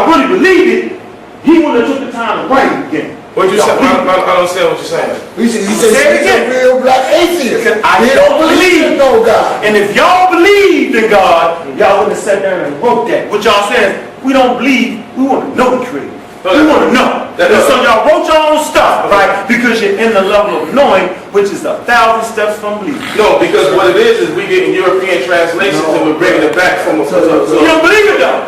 really believed it, he wouldn't have took the time to write it again. What you say? I don't understand what you're saying. He said he's a real black atheist. I don't believe in no God. And if y'all believed in God, y'all wouldn't have sat down and wrote that. What y'all saying? We don't believe. We want to know the Creator. We want to know. And so y'all wrote your own stuff, right? Because you're in the level of knowing, which is 1,000 steps from believing. No, because what it is we get in European translations and we're bringing it back from a... You don't believe it though?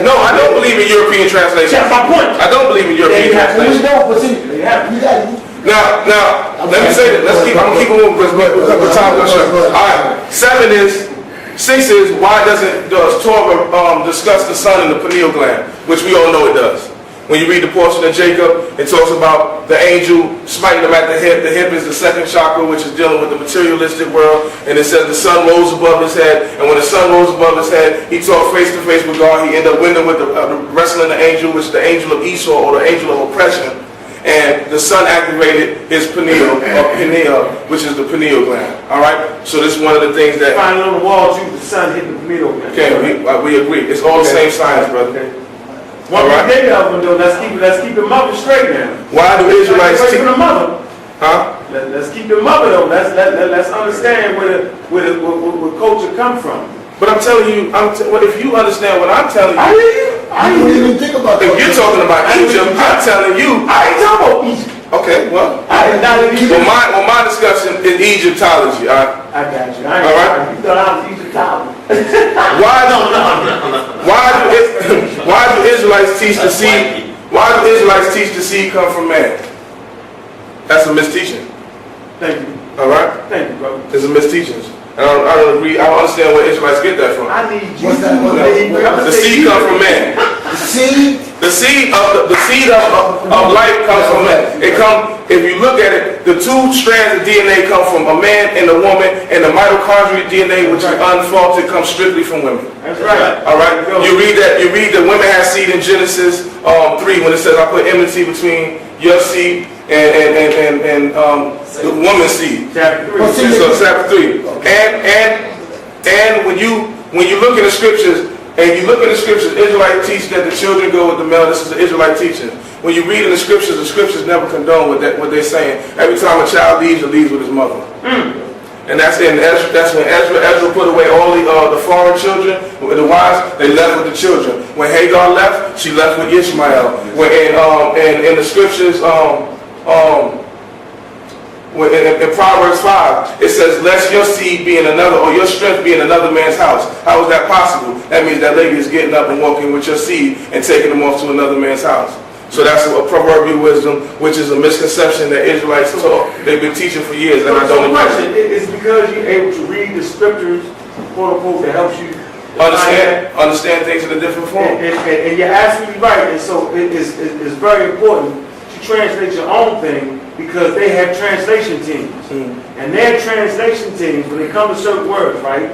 No, I don't believe in European translations. That's my point. I don't believe in European translations. Now, let me say that. I'm keep moving because time goes short. All right. 6 is why does Torah discuss the sun and the pineal gland, which we all know it does. When you read the portion of Jacob, it talks about the angel smiting him at the hip. The hip is the second chakra, which is dealing with the materialistic world. And it says the sun rose above his head. And when the sun rose above his head, he talked face to face with God. He ended up winning with wrestling the angel, which is the angel of Esau, or the angel of oppression. And the sun activated his pineal, which is the pineal gland. All right. So this is one of the things that. Finding on the walls, the sun hitting the pineal gland. Okay, we agree. It's all the same science, brother. Okay. One day of them, though. Let's keep the mother straight now. Why do Israelites teach the mother? Huh? Let's keep the mother though. Let's understand where culture come from. But I'm telling you, if you understand what I'm telling you, I didn't even think about that. If you're talking about Egypt, I'm telling you. I ain't talking about Egypt. Okay, well. Well, my discussion is Egyptology. I got you. All right. You thought I was Egyptology. Why do Israelites teach the seed? Why do Israelites teach the seed come from man? That's a misteaching. Thank you. All right. Thank you, brother. It's a misteaching. I don't agree. I don't understand where Israelites get that from. I need you. What's that? The seed comes from man. The seed of life comes from man. It comes. If you look at it, the 2 strands of DNA come from a man and a woman, and the mitochondrial DNA, which is unfaulted, comes strictly from women. That's right. All right. You read that women have seed in Genesis 3 when it says, "I put enmity between your seed and the woman's seed." Chapter 3. So chapter 3. And when you look in the scriptures, Israelite teach that the children go with the male. This is the Israelite teaching. When you read in the scriptures never condone what they're saying. Every time a child leaves, it leaves with his mother. And that's in Ezra. That's when Ezra put away all the foreign children, with the wives. They left with the children. When Hagar left, she left with Ishmael. When in the scriptures, in Proverbs 5, it says, "Lest your seed be in another, or your strength be in another man's house." How is that possible? That means that lady is getting up and walking with your seed and taking them off to another man's house. So that's a proverbial wisdom, which is a misconception that Israelites taught. They've been teaching for years, and I don't agree. It's because you're able to read the scriptures, quote unquote, that helps you understand things in a different form. And you're absolutely right. And so it's very important to translate your own thing, because they have translation teams. And their translation teams, when they come to certain words, right,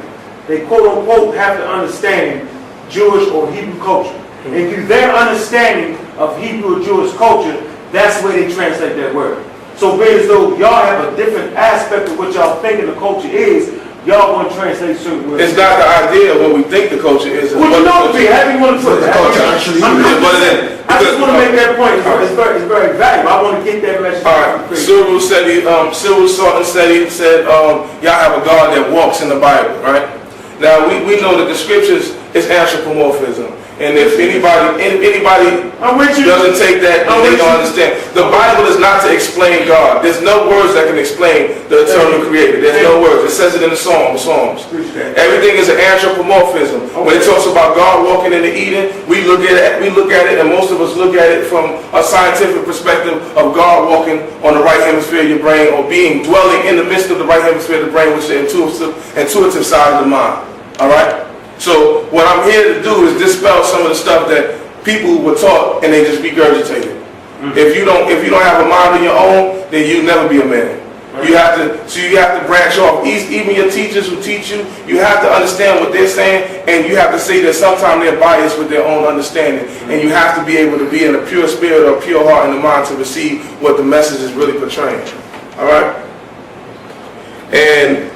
they quote unquote have to understand Jewish or Hebrew culture. And through their understanding of Hebrew or Jewish culture, that's where they translate that word. So being as though y'all have a different aspect of what y'all thinking the culture is, y'all want to translate certain words. It's not the idea of what we think the culture is. What you know to be, how do you want to put that? I just want to make that point. It's very valuable. I want to get that message. All right. Cyril said, y'all have a God that walks in the Bible, right? Now we know that the scriptures is anthropomorphism. And if anybody doesn't take that, they don't understand. The Bible is not to explain God. There's no words that can explain the eternal creator. There's no words. It says it in the Psalms. Everything is an anthropomorphism. When it talks about God walking into Eden, we look at it, and most of us look at it from a scientific perspective of God walking on the right hemisphere of your brain, or dwelling in the midst of the right hemisphere of the brain, which is the intuitive side of the mind. All right? So what I'm here to do is dispel some of the stuff that people were taught and they just regurgitated. If you don't have a mind of your own, then you'll never be a man. You have to branch off. Even your teachers who teach you, you have to understand what they're saying, and you have to see that sometimes they're biased with their own understanding, and you have to be able to be in a pure spirit or pure heart in the mind to receive what the message is really portraying. All right, and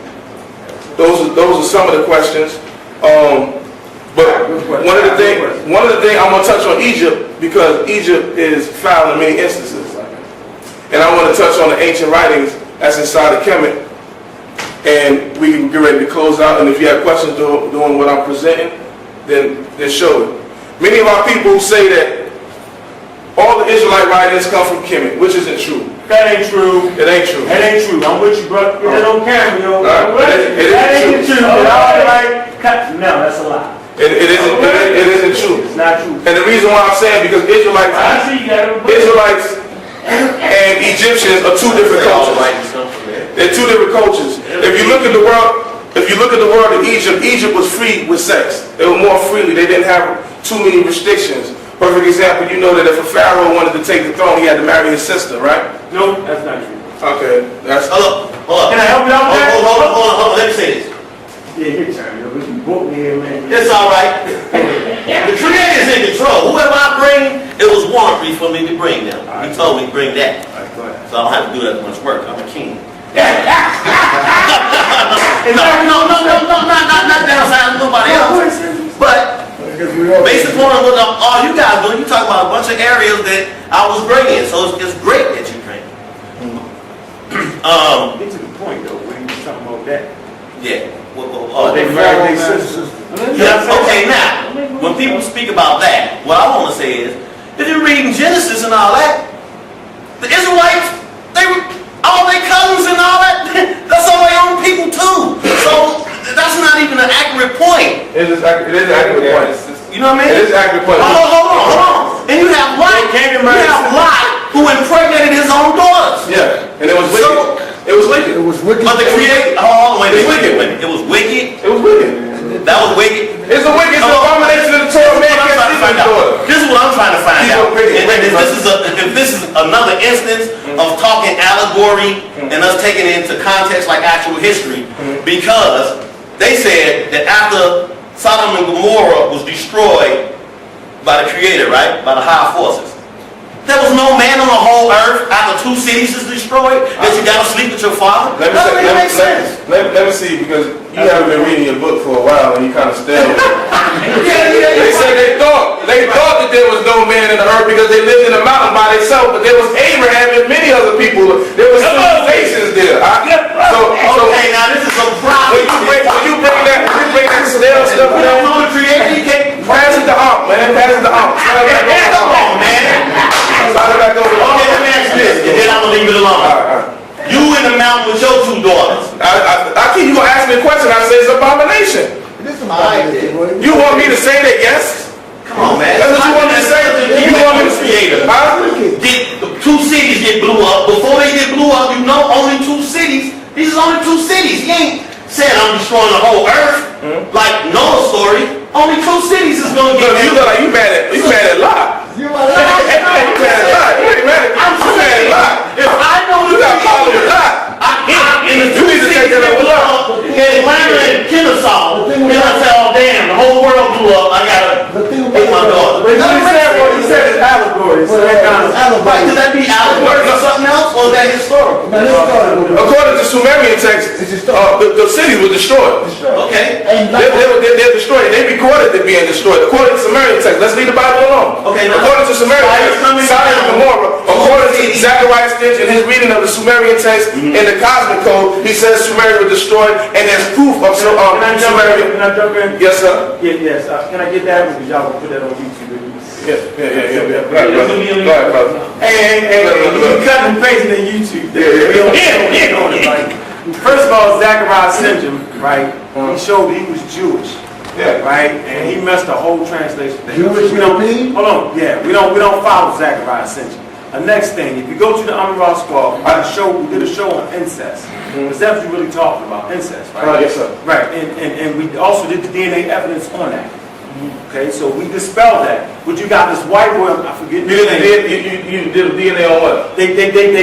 those are some of the questions. But one of the things I'm gonna touch on Egypt, because Egypt is found in many instances, and I want to touch on the ancient writings that's inside of Kemet, and we can get ready to close out. And if you have questions doing what I'm presenting, then show it. Many of our people say that all the Israelite writings come from Kemet, which isn't true. That ain't true. It ain't true. That ain't true. I'm with you, bro. Get that on camera, yo. That ain't true. No, that's a lie. It isn't true. It's not true. And the reason why I'm saying, because Israelites and Egyptians are two different cultures. They're two different cultures. If you look at the world of Egypt, Egypt was free with sex. They were more freely. They didn't have too many restrictions. Perfect example, you know that if a pharaoh wanted to take the throne, he had to marry his sister, right? No, that's not true. Okay, that's... Hold up. Can I help you out with that? Hold on. Let me say this. Yeah, your turn, yo. We can book me here, man. It's all right. The Creator's in control. Whoever I bring, it was warranty for me to bring them. He told me to bring that. All right, go ahead. So I don't have to do that much work. I'm a king. No, not downside nobody else. But based upon what all you guys doing, you talk about a bunch of areas that I was bringing. So it's great that you bring. Get to the point, though. When you talking about that. Yeah. They married their sisters. Okay, now, when people speak about that, what I want to say is, if you're reading Genesis and all that, the Israelites, they were all their cousins and all that, that's all their own people too. So that's not even an accurate point. It is an accurate point. You know what I mean? It is an accurate point. Hold on. And you have Lot, who impregnated his own daughters. Yeah, and it was wicked. It was wicked. It was wicked. But the Creator, wait. It was wicked. It was wicked. It was wicked. That was wicked. It's a wicked abomination of the Torah. Man can't sleep with his daughter. This is what I'm trying to find out. If this is another instance of talking allegory and us taking it into context like actual history, because they said that after Sodom and Gomorrah was destroyed by the Creator, right? By the high forces. There was no man on the whole earth after 2 cities is destroyed that you gotta sleep with your father. Let me see, because you haven't been reading your book for a while and you kind of stale. They said they thought that there was no man in the earth because they lived in a mountain by themselves, but there was Abraham and many other people. There was civilizations there. Okay, now this is a problem. When you bring that stale stuff You don't down, know the Creator, you can't. pass it to Amp, man. Pass it to Amp. Come on, man. Slide it back over. Okay, let me ask you this, and then I'm gonna leave it alone. You in the mountain with your 2 daughters. I keep you gonna ask me a question. I say it's an abomination. It is abomination. You want me to say that yes? Come on, man. That's what you want me to say? You want me to Creator? Huh? The 2 cities get blew up. Before they get blew up, you know only 2 cities. These is only 2 cities. He ain't said I'm destroying the whole earth like Noah's story. Only 2 cities is gonna get. You look like you mad at Lot. You are You mad at Lot. You ain't mad at Lot. If I know You got a problem with Lot. in the 2 cities that blew up, Atlanta and Kennesaw, then I say, oh damn, the whole world blew up. I gotta pick my daughter. But you said it's allegory, so that kind of... Right, could that be allegory or something else, or is that historical? According to Sumerian texts, the cities were destroyed. Okay. They're destroyed. They recorded it being destroyed. According to Sumerian texts, let's leave the Bible alone. Okay, now, according to Sumerian texts, Sodom and Gomorrah, according to Zechariah Stitch in his reading of the Sumerian text in the Cosmic Code, he says Sumeria was destroyed, and there's proof of Sumeria. Can I jump in? Yes, sir. Yes. Can I get that? Because y'all will put that on YouTube. Yeah. Go ahead, brother. Hey, you cut and pasting in YouTube. First of all, Zechariah sent him, right? He showed he was Jewish. Yeah. Right? And he messed the whole translation thing. Jewish European? Hold on. Yeah, we don't follow Zechariah sent him. The next thing, if you go to the Amaral Squad, we did a show on incest. Because that's what we're really talking about, incest, right? Yes, sir. Right, and we also did the DNA evidence on that. Okay, so we dispelled that. But you got this white boy, I forget his name. You did a DNA on what? They did the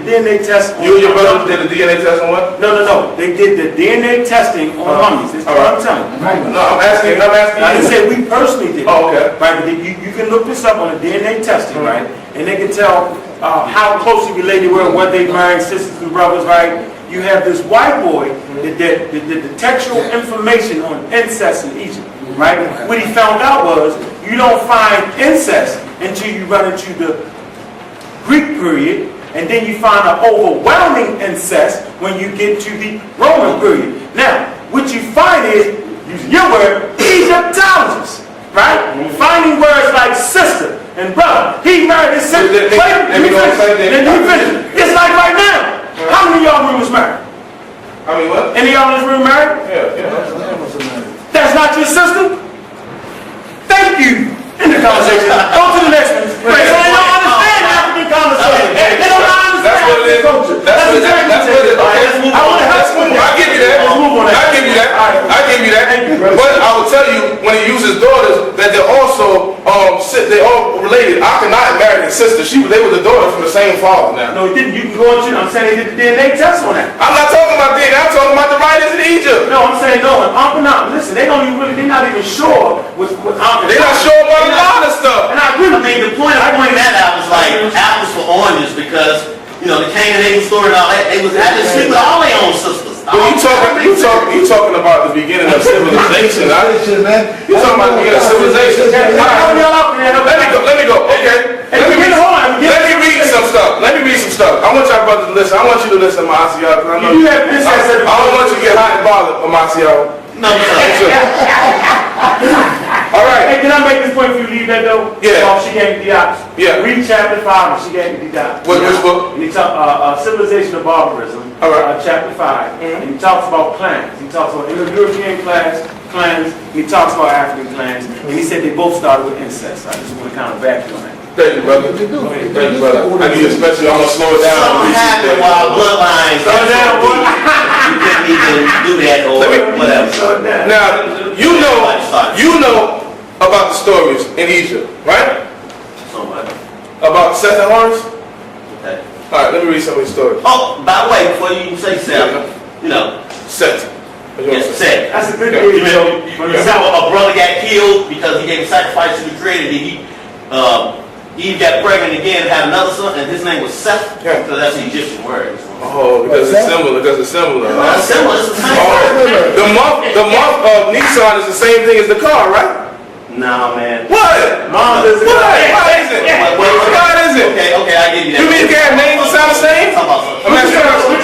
DNA test on... You and your brother did a DNA test on what? No. They did the DNA testing on mummies. That's what I'm telling you. Right? No, I'm asking I didn't you. say we personally did it. Oh, okay. Right, but you can look this up on the DNA testing, right? And they can tell how closely related they were, what they married, sisters and brothers, right? You have this white boy that did the textual information on incest in Egypt. right? What he found out was you don't find incest until you run into the Greek period, and then you find an overwhelming incest when you get to the Roman period. Now, what you find is, using your word, Egyptologists, right? Finding words like sister and brother. He married his sister. Then you finish. It's like right now. How many of y'all room is married? I mean, what? Any of y'all in this room married? Yeah. That's not your sister? Thank you. In the conversation. Go to the next one. So they don't understand African conversation. They don't understand African culture. That's exactly what it is. I want to help you. I give you that. I give you that. I give you that. But I will tell you, when he uses daughters, that they're also they're all related. Akhenaten married his sister. They were the daughter from the same father now. No, he didn't. You can go into. I'm saying they did the DNA test on that. I'm not talking about DNA. I'm talking about the writers in Egypt. No, I'm saying no. And Akhenaten, listen, they don't even really. They're not even sure with Akhenaten. They're not sure about a lot of stuff. And I agree. I mean, the point of pointing that out was like apples for oranges because, you know, the Canaanite story and all that, they was having to sleep with all their own sisters. But you talking about the beginning of civilization. You talking about the beginning of civilization. Let me go. Okay. Let me read some stuff. I want y'all brothers to listen. I want you to listen, Marcial. I don't want you to get hot and bothered, Marcial. No, all right. Hey, can I make this point before you leave that though? Yeah. She gave me the option. Yeah. Read chapter 5 and she gave me the option. Which book? And he talks Civilization of Barbarism. All right. Chapter 5. And he talks about clans. He talks about European clans. He talks about African clans. And he said they both started with incest. I just want to kind of back you on that. Thank you, brother. Thank you, brother. I need especially, I'm going to slow it down. something happened while bloodlines. Slow down, boy. You couldn't even do that or whatever. Now, you know about the stories in Egypt, right? Somewhat. About Seth and Horus? Okay. All right, let me read some of these stories. Oh, by the way, before you even say Seth, you know, Seth. yes, Seth. That's a good You video. remember a brother got killed because he gave a sacrifice to the creator. Eve got pregnant again, had another son, and his name was Seth. Yeah. So that's the Egyptian word. Oh, because it's similar. It's similar. It's the same word. The month of Nisan is the same thing as the car, right? No, man. What? Mom doesn't. Why is it? Why is it? Okay, I give you that. You mean you can have names that sound the same? What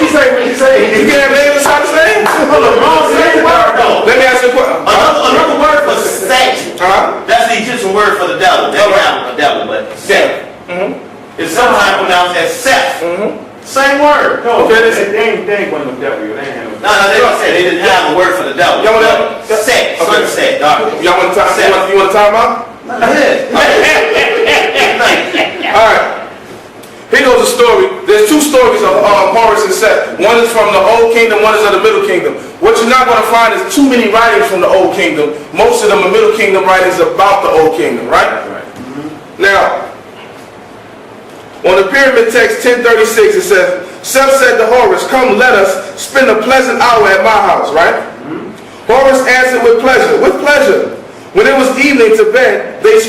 you say? You can have names that sound the same? Hold on, Mom said the word though. Let me ask you a question. Another word for Satan. Huh? That's the Egyptian word for the devil. They don't have a devil, but Seth. It's sometimes pronounced as Seth. Same word. No, they ain't one of them devil. They ain't No, they didn't say they didn't have a word for the devil. Y'all want to Seth, sunset, darkness. Y'all want to time? You want to time out? All right. Here goes the story. There's two stories of Horus and Seth. One is from the Old Kingdom, one is of the Middle Kingdom. What you're not going to find is too many writings from the Old Kingdom. Most of them are Middle Kingdom writings about the Old Kingdom, right? Right. Now, on the pyramid text 1036, it says, Seth said to Horus, come, let us spend a pleasant hour at my house, right? Horus answered with pleasure. When it was evening to bed, they